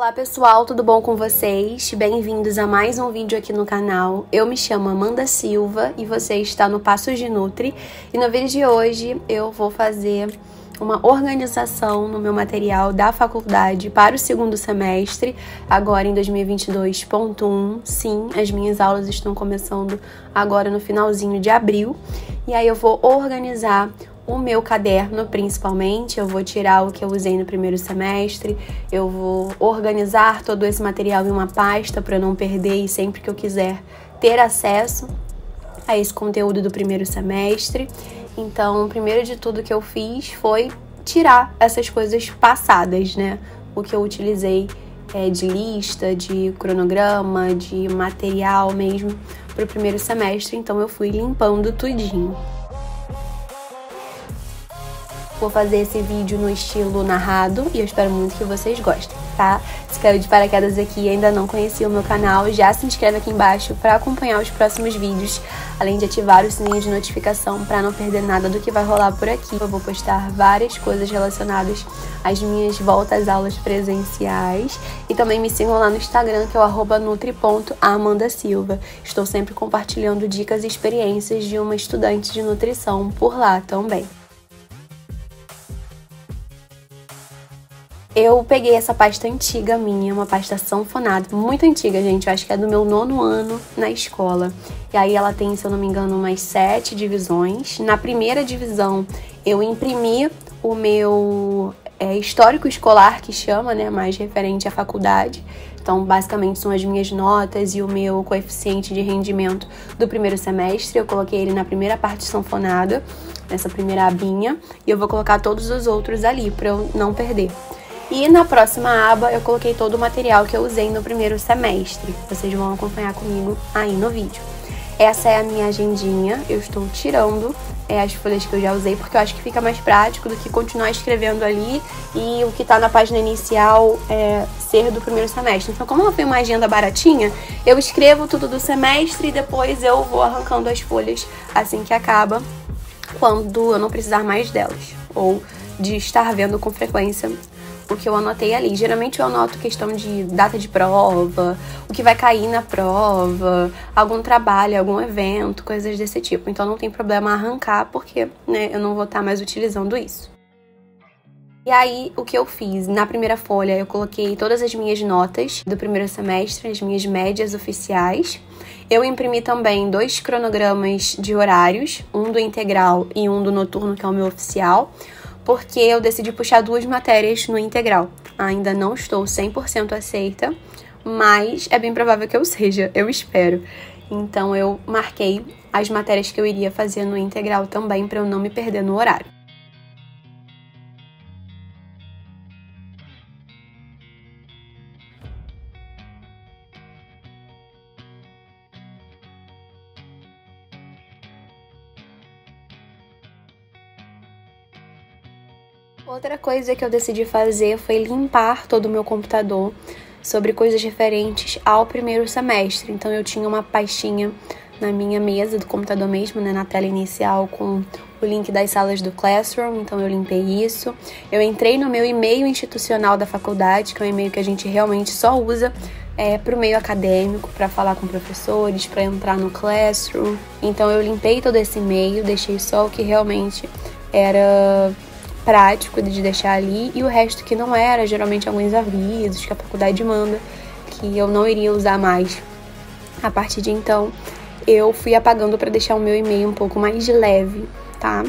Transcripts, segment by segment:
Olá pessoal, tudo bom com vocês? Bem-vindos a mais um vídeo aqui no canal. Eu me chamo Amanda Silva e você está no Passos de Nutri. E no vídeo de hoje eu vou fazer uma organização no meu material da faculdade para o segundo semestre, agora em 2022.1. Sim, as minhas aulas estão começando agora no finalzinho de abril. E aí eu vou organizar o meu caderno, principalmente. Eu vou tirar o que eu usei no primeiro semestre, eu vou organizar todo esse material em uma pasta para não perder e sempre que eu quiser ter acesso a esse conteúdo do primeiro semestre. Então, primeiro de tudo que eu fiz foi tirar essas coisas passadas, né? O que eu utilizei de lista, de cronograma, de material mesmo para o primeiro semestre. Então, eu fui limpando tudinho. Vou fazer esse vídeo no estilo narrado e eu espero muito que vocês gostem, tá? Se caiu de paraquedas aqui e ainda não conhecia o meu canal, já se inscreve aqui embaixo para acompanhar os próximos vídeos, além de ativar o sininho de notificação para não perder nada do que vai rolar por aqui. Eu vou postar várias coisas relacionadas às minhas voltas às aulas presenciais e também me sigam lá no Instagram, que é o @nutri.amandasilva. Estou sempre compartilhando dicas e experiências de uma estudante de nutrição por lá também. Eu peguei essa pasta antiga minha, uma pasta sanfonada, muito antiga, gente. Eu acho que é do meu 9º ano na escola. E aí ela tem, se eu não me engano, umas 7 divisões. Na primeira divisão, eu imprimi o meu histórico escolar, que chama, né, mais referente à faculdade. Então, basicamente, são as minhas notas e o meu coeficiente de rendimento do primeiro semestre. Eu coloquei ele na primeira parte sanfonada, nessa primeira abinha. E eu vou colocar todos os outros ali, para eu não perder. E na próxima aba eu coloquei todo o material que eu usei no primeiro semestre. Vocês vão acompanhar comigo aí no vídeo. Essa é a minha agendinha. Eu estou tirando as folhas que eu já usei, porque eu acho que fica mais prático do que continuar escrevendo ali e o que tá na página inicial ser do primeiro semestre. Então, como ela foi uma agenda baratinha, eu escrevo tudo do semestre e depois eu vou arrancando as folhas assim que acaba, quando eu não precisar mais delas, ou de estar vendo com frequência o que eu anotei ali. Geralmente eu anoto questão de data de prova, o que vai cair na prova, algum trabalho, algum evento, coisas desse tipo. Então não tem problema arrancar, porque, né, eu não vou estar mais utilizando isso. E aí, o que eu fiz? Na primeira folha, eu coloquei todas as minhas notas do primeiro semestre, as minhas médias oficiais. Eu imprimi também 2 cronogramas de horários, um do integral e um do noturno, que é o meu oficial, porque eu decidi puxar 2 matérias no integral. Ainda não estou 100% aceita, mas é bem provável que eu seja, eu espero. Então eu marquei as matérias que eu iria fazer no integral também, para eu não me perder no horário. Outra coisa que eu decidi fazer foi limpar todo o meu computador sobre coisas referentes ao primeiro semestre. Então eu tinha uma pastinha na minha mesa do computador mesmo, né, na tela inicial, com o link das salas do Classroom. Então eu limpei isso. Eu entrei no meu e-mail institucional da faculdade, que é um e-mail que a gente realmente só usa para o meio acadêmico, para falar com professores, para entrar no Classroom. Então eu limpei todo esse e-mail, deixei só o que realmente era prático de deixar ali, e o resto que não era, geralmente alguns avisos que a faculdade manda, que eu não iria usar mais. A partir de então, eu fui apagando para deixar o meu e-mail um pouco mais leve, tá?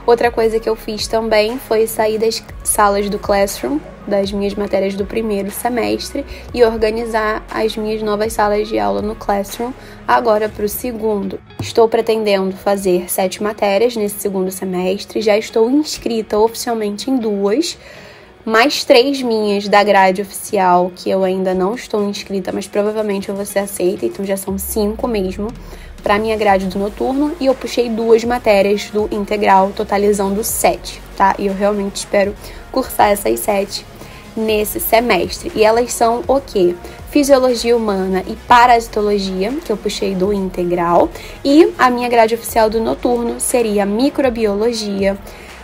Outra coisa que eu fiz também foi sair das salas do Classroom, das minhas matérias do primeiro semestre, e organizar as minhas novas salas de aula no Classroom agora para o segundo. Estou pretendendo fazer 7 matérias nesse segundo semestre, já estou inscrita oficialmente em 2, mais 3 minhas da grade oficial, que eu ainda não estou inscrita, mas provavelmente eu vou ser aceita, então já são 5 mesmo para a minha grade do noturno, e eu puxei 2 matérias do integral, totalizando 7, tá? E eu realmente espero cursar essas 7 nesse semestre. E elas são o quê? Fisiologia humana e parasitologia, que eu puxei do integral, e a minha grade oficial do noturno seria microbiologia,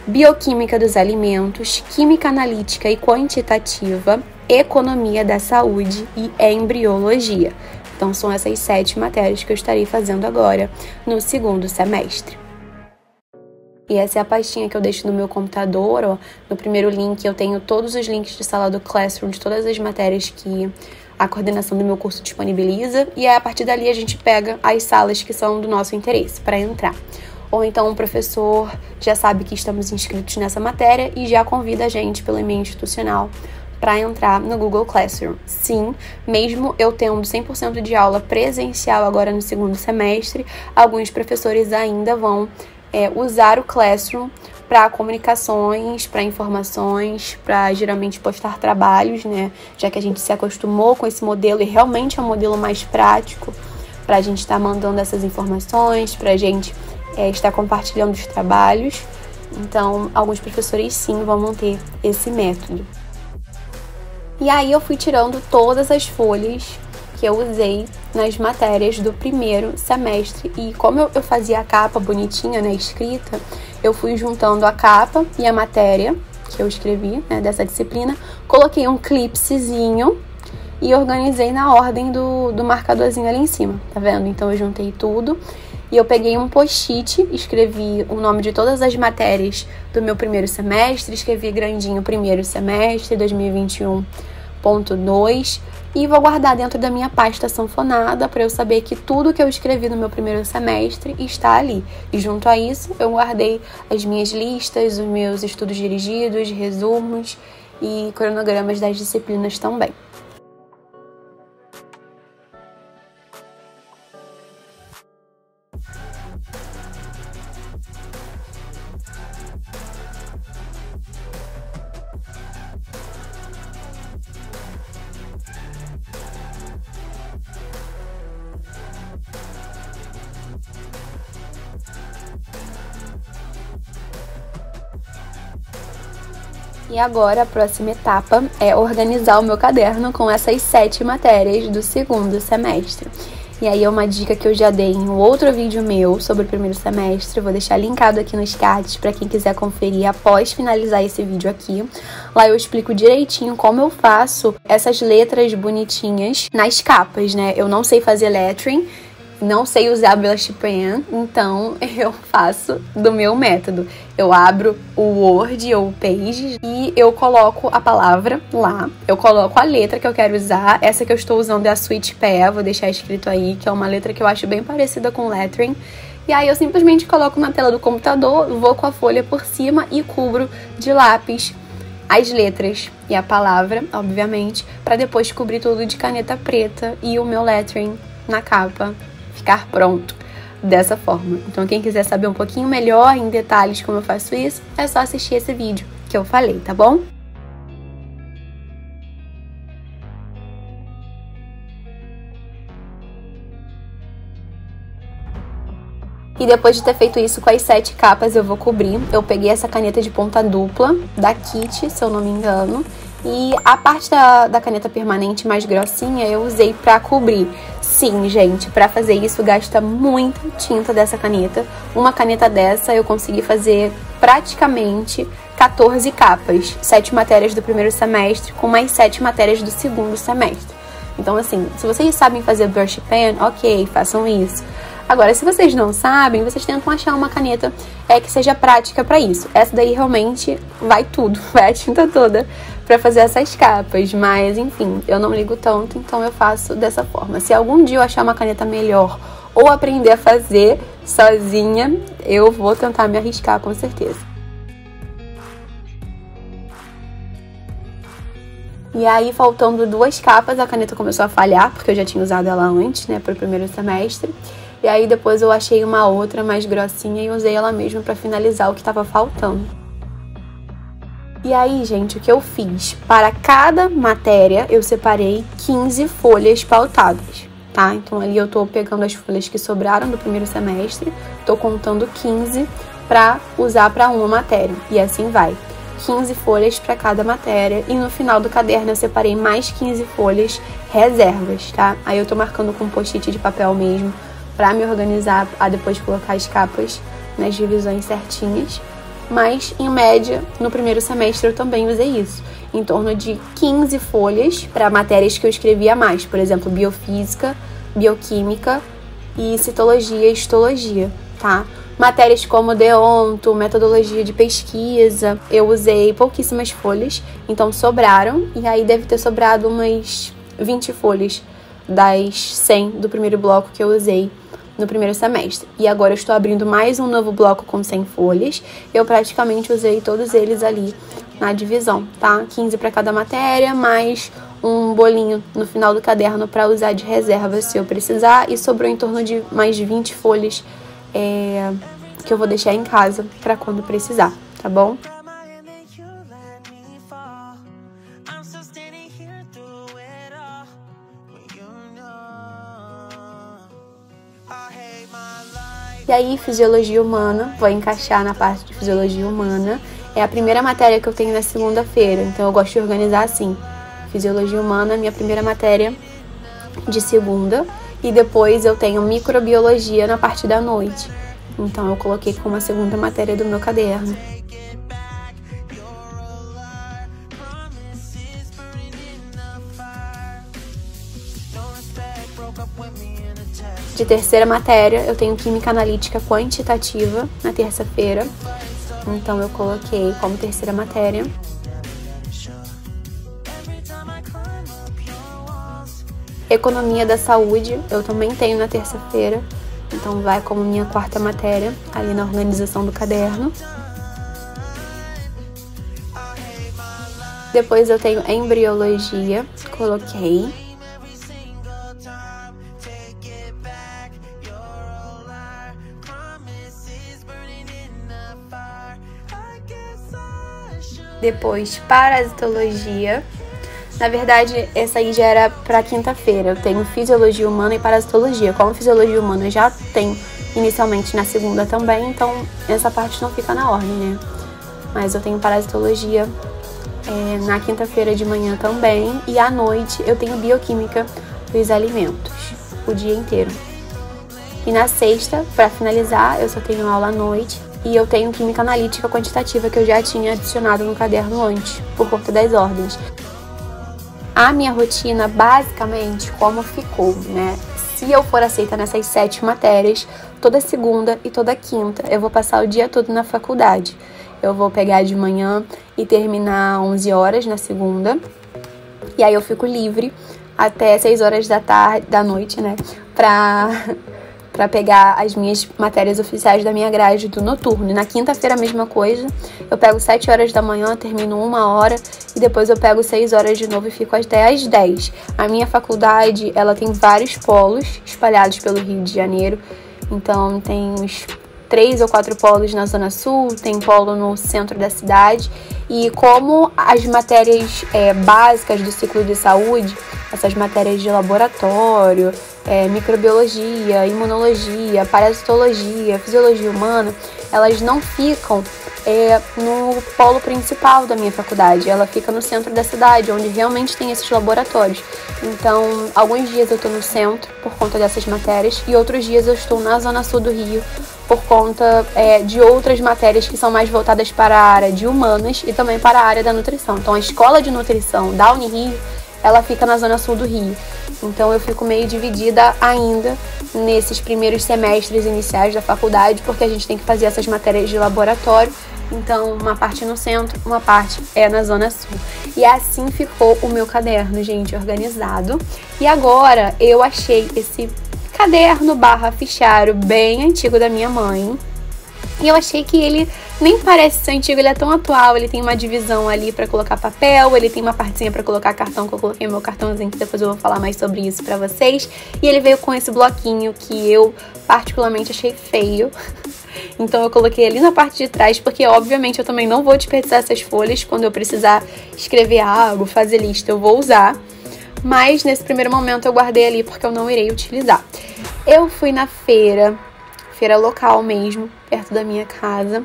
bioquímica dos alimentos, química analítica e quantitativa, Economia da Saúde e Embriologia. Então, são essas 7 matérias que eu estarei fazendo agora no segundo semestre. E essa é a pastinha que eu deixo no meu computador, ó. No primeiro link eu tenho todos os links de sala do Classroom, de todas as matérias que a coordenação do meu curso disponibiliza. E aí, a partir dali, a gente pega as salas que são do nosso interesse para entrar. Ou então o professor já sabe que estamos inscritos nessa matéria e já convida a gente pelo e-mail institucional para entrar no Google Classroom. Sim, mesmo eu tendo 100% de aula presencial agora no segundo semestre, alguns professores ainda vão usar o Classroom para comunicações, para informações, para geralmente postar trabalhos, né? Já que a gente se acostumou com esse modelo e realmente é um modelo mais prático para a gente estar mandando essas informações, para a gente estar compartilhando os trabalhos. Então, alguns professores sim vão manter esse método. E aí eu fui tirando todas as folhas que eu usei nas matérias do primeiro semestre. E como eu fazia a capa bonitinha, né, escrita, eu fui juntando a capa e a matéria que eu escrevi, né, dessa disciplina, coloquei um clipsezinho e organizei na ordem do marcadorzinho ali em cima, tá vendo? Então eu juntei tudo e eu peguei um post-it, escrevi o nome de todas as matérias do meu primeiro semestre, escrevi grandinho primeiro semestre, 2021.2, e vou guardar dentro da minha pasta sanfonada para eu saber que tudo que eu escrevi no meu primeiro semestre está ali. E junto a isso, eu guardei as minhas listas, os meus estudos dirigidos, resumos e cronogramas das disciplinas também. E agora a próxima etapa é organizar o meu caderno com essas 7 matérias do segundo semestre. E aí é uma dica que eu já dei em um outro vídeo meu sobre o primeiro semestre. Vou deixar linkado aqui nos cards para quem quiser conferir após finalizar esse vídeo aqui. Lá eu explico direitinho como eu faço essas letras bonitinhas nas capas, né? Eu não sei fazer lettering, não sei usar blush pen, então eu faço do meu método. Eu abro o Word ou o Pages e eu coloco a palavra lá. Eu coloco a letra que eu quero usar. Essa que eu estou usando é a Sweet Pea, vou deixar escrito aí, que é uma letra que eu acho bem parecida com lettering. E aí eu simplesmente coloco na tela do computador, vou com a folha por cima e cubro de lápis as letras e a palavra, obviamente, para depois cobrir tudo de caneta preta e o meu lettering na capa ficar pronto dessa forma. Então, quem quiser saber um pouquinho melhor, em detalhes, como eu faço isso, é só assistir esse vídeo que eu falei, tá bom? E depois de ter feito isso com as 7 capas, eu vou cobrir. Eu peguei essa caneta de ponta dupla da Kit, se eu não me engano. E a parte da caneta permanente mais grossinha eu usei pra cobrir. Sim, gente, pra fazer isso gasta muita tinta dessa caneta. Uma caneta dessa eu consegui fazer praticamente 14 capas. 7 matérias do primeiro semestre com mais 7 matérias do segundo semestre. Então, assim, se vocês sabem fazer brush pen, ok, façam isso. Agora, se vocês não sabem, vocês tentam achar uma caneta que seja prática pra isso. Essa daí realmente vai tudo, vai a tinta toda pra fazer essas capas. Mas, enfim, eu não ligo tanto, então eu faço dessa forma. Se algum dia eu achar uma caneta melhor ou aprender a fazer sozinha, eu vou tentar me arriscar com certeza. E aí, faltando 2 capas, a caneta começou a falhar, porque eu já tinha usado ela antes, né, pro primeiro semestre. E aí, depois eu achei uma outra mais grossinha e usei ela mesmo pra finalizar o que tava faltando. E aí, gente, o que eu fiz? Para cada matéria, eu separei 15 folhas pautadas, tá? Então, ali eu tô pegando as folhas que sobraram do primeiro semestre, tô contando 15 pra usar pra uma matéria. E assim vai. 15 folhas para cada matéria e no final do caderno eu separei mais 15 folhas reservas, tá? Aí eu tô marcando com post-it de papel mesmo para me organizar a depois colocar as capas nas divisões certinhas. Mas, em média, no primeiro semestre eu também usei isso. em torno de 15 folhas para matérias que eu escrevia mais, por exemplo, biofísica, bioquímica e citologia e histologia, tá? Matérias como deonto, metodologia de pesquisa, eu usei pouquíssimas folhas, então sobraram, e aí deve ter sobrado umas 20 folhas das 100 do primeiro bloco que eu usei no primeiro semestre. E agora eu estou abrindo mais um novo bloco com 100 folhas, eu praticamente usei todos eles ali na divisão, tá? 15 para cada matéria, mais um bolinho no final do caderno para usar de reserva se eu precisar, e sobrou em torno de mais 20 folhas que eu vou deixar em casa para quando precisar, tá bom? E aí, fisiologia humana, vou encaixar na parte de fisiologia humana. É a primeira matéria que eu tenho na segunda-feira, então eu gosto de organizar assim. Fisiologia humana, minha primeira matéria de segunda, e depois eu tenho microbiologia na parte da noite. Então eu coloquei como a segunda matéria do meu caderno. De terceira matéria, eu tenho química analítica quantitativa na terça-feira. Então eu coloquei como terceira matéria. Economia da saúde, eu também tenho na terça-feira. Então vai como minha quarta matéria, ali na organização do caderno. Depois eu tenho embriologia, coloquei. Depois parasitologia. Na verdade, essa aí já era para quinta-feira. Eu tenho fisiologia humana e parasitologia. Como fisiologia humana eu já tenho inicialmente na segunda também, então essa parte não fica na ordem, né? Mas eu tenho parasitologia na quinta-feira de manhã também, e à noite eu tenho bioquímica dos alimentos, o dia inteiro. E na sexta, para finalizar, eu só tenho aula à noite, e eu tenho química analítica quantitativa que eu já tinha adicionado no caderno antes, por conta das ordens. A minha rotina, basicamente, como ficou, né? Se eu for aceita nessas 7 matérias, toda segunda e toda quinta eu vou passar o dia todo na faculdade. Eu vou pegar de manhã e terminar 11 horas na segunda. E aí eu fico livre até 6 horas da noite, né? Pra pegar as minhas matérias oficiais da minha grade do noturno. E na quinta-feira a mesma coisa. Eu pego 7 horas da manhã, termino 1 hora, e depois eu pego 6 horas de novo e fico até às 10. A minha faculdade, ela tem vários polos espalhados pelo Rio de Janeiro. Então tem uns 3 ou 4 polos na Zona Sul, tem polo no centro da cidade. E como as matérias básicas do ciclo de saúde, essas matérias de laboratório, microbiologia, imunologia, parasitologia, fisiologia humana, elas não ficam no polo principal da minha faculdade. Ela fica no centro da cidade, onde realmente tem esses laboratórios. Então, alguns dias eu estou no centro por conta dessas matérias, e outros dias eu estou na Zona Sul do Rio por conta de outras matérias que são mais voltadas para a área de humanas e também para a área da nutrição. Então, a escola de nutrição da Unirio, ela fica na Zona Sul do Rio. Então, eu fico meio dividida ainda nesses primeiros semestres iniciais da faculdade, porque a gente tem que fazer essas matérias de laboratório. Então, uma parte no centro, uma parte na Zona Sul. E assim ficou o meu caderno, gente, organizado. E agora, eu achei esse caderno / fichário bem antigo da minha mãe. E eu achei que ele nem parece ser antigo, ele é tão atual. Ele tem uma divisão ali pra colocar papel, ele tem uma partezinha pra colocar cartão, que eu coloquei meu cartãozinho, que depois eu vou falar mais sobre isso pra vocês. E ele veio com esse bloquinho que eu particularmente achei feio. Então eu coloquei ali na parte de trás, porque obviamente eu também não vou desperdiçar essas folhas. Quando eu precisar escrever algo, fazer lista, eu vou usar. Mas nesse primeiro momento eu guardei ali porque eu não irei utilizar. Eu fui na feira local mesmo, perto da minha casa,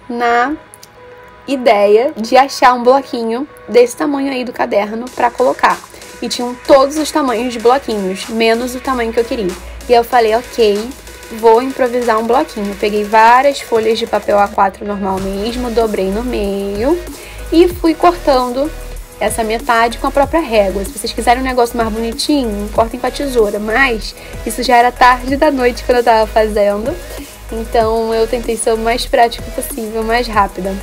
na ideia de achar um bloquinho desse tamanho aí do caderno pra colocar. E tinham todos os tamanhos de bloquinhos, menos o tamanho que eu queria. E eu falei, ok, vou improvisar um bloquinho. Eu peguei várias folhas de papel A4 normal mesmo, dobrei no meio e fui cortando essa metade com a própria régua. Se vocês quiserem um negócio mais bonitinho, cortem com a tesoura, mas isso já era tarde da noite quando eu tava fazendo, então eu tentei ser o mais prático possível, mais rápida.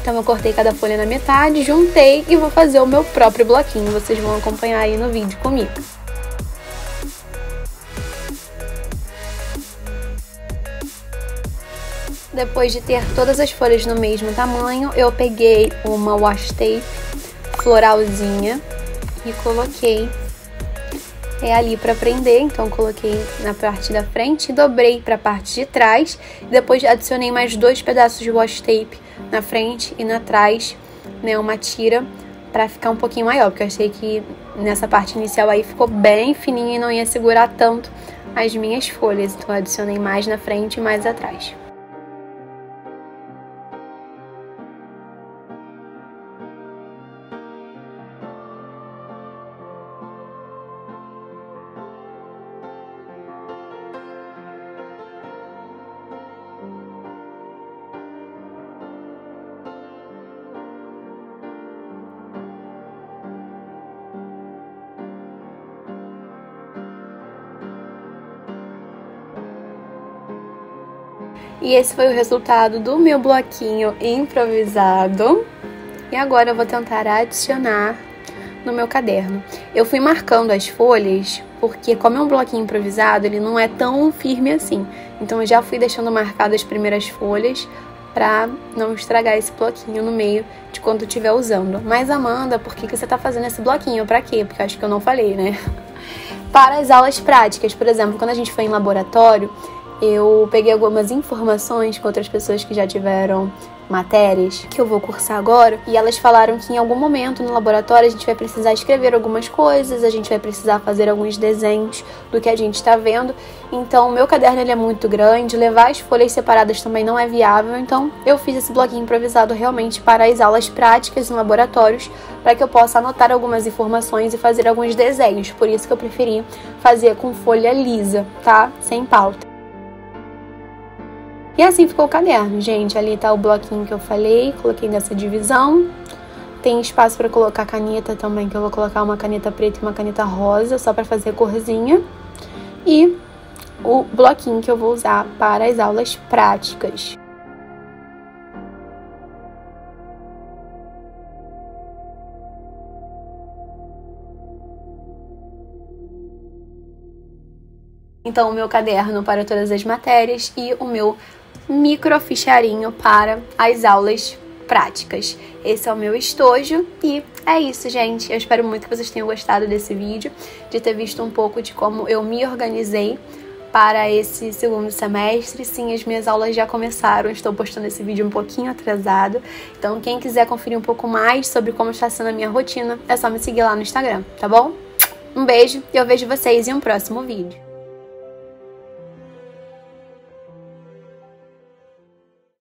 Então eu cortei cada folha na metade, juntei e vou fazer o meu próprio bloquinho. Vocês vão acompanhar aí no vídeo comigo. Depois de ter todas as folhas no mesmo tamanho, eu peguei uma washi tape floralzinha e coloquei ali para prender. Então coloquei na parte da frente e dobrei para a parte de trás. Depois adicionei mais 2 pedaços de washi tape na frente e na trás, né, uma tira para ficar um pouquinho maior, porque eu achei que nessa parte inicial aí ficou bem fininha e não ia segurar tanto as minhas folhas. Então eu adicionei mais na frente e mais atrás. E esse foi o resultado do meu bloquinho improvisado. E agora eu vou tentar adicionar no meu caderno. Eu fui marcando as folhas, porque como é um bloquinho improvisado, ele não é tão firme assim. Então eu já fui deixando marcadas as primeiras folhas pra não estragar esse bloquinho no meio de quando eu estiver usando. Mas Amanda, por que você tá fazendo esse bloquinho? Pra quê? Porque eu acho que eu não falei, né? Para as aulas práticas, por exemplo, quando a gente foi em laboratório, eu peguei algumas informações com outras pessoas que já tiveram matérias que eu vou cursar agora, e elas falaram que em algum momento no laboratório a gente vai precisar escrever algumas coisas, a gente vai precisar fazer alguns desenhos do que a gente está vendo. Então o meu caderno ele é muito grande, levar as folhas separadas também não é viável, então eu fiz esse bloquinho improvisado realmente para as aulas práticas em laboratórios, para que eu possa anotar algumas informações e fazer alguns desenhos. Por isso que eu preferi fazer com folha lisa, tá? Sem pauta. E assim ficou o caderno, gente. Ali tá o bloquinho que eu falei, coloquei nessa divisão. Tem espaço para colocar caneta também, que eu vou colocar uma caneta preta e uma caneta rosa, só para fazer corzinha. E o bloquinho que eu vou usar para as aulas práticas. Então, o meu caderno para todas as matérias e o meu microfichário para as aulas práticas. Esse é o meu estojo e é isso, gente. Eu espero muito que vocês tenham gostado desse vídeo, de ter visto um pouco de como eu me organizei para esse segundo semestre. Sim, as minhas aulas já começaram, estou postando esse vídeo um pouquinho atrasado. Então, quem quiser conferir um pouco mais sobre como está sendo a minha rotina, é só me seguir lá no Instagram, tá bom? Um beijo e eu vejo vocês em um próximo vídeo.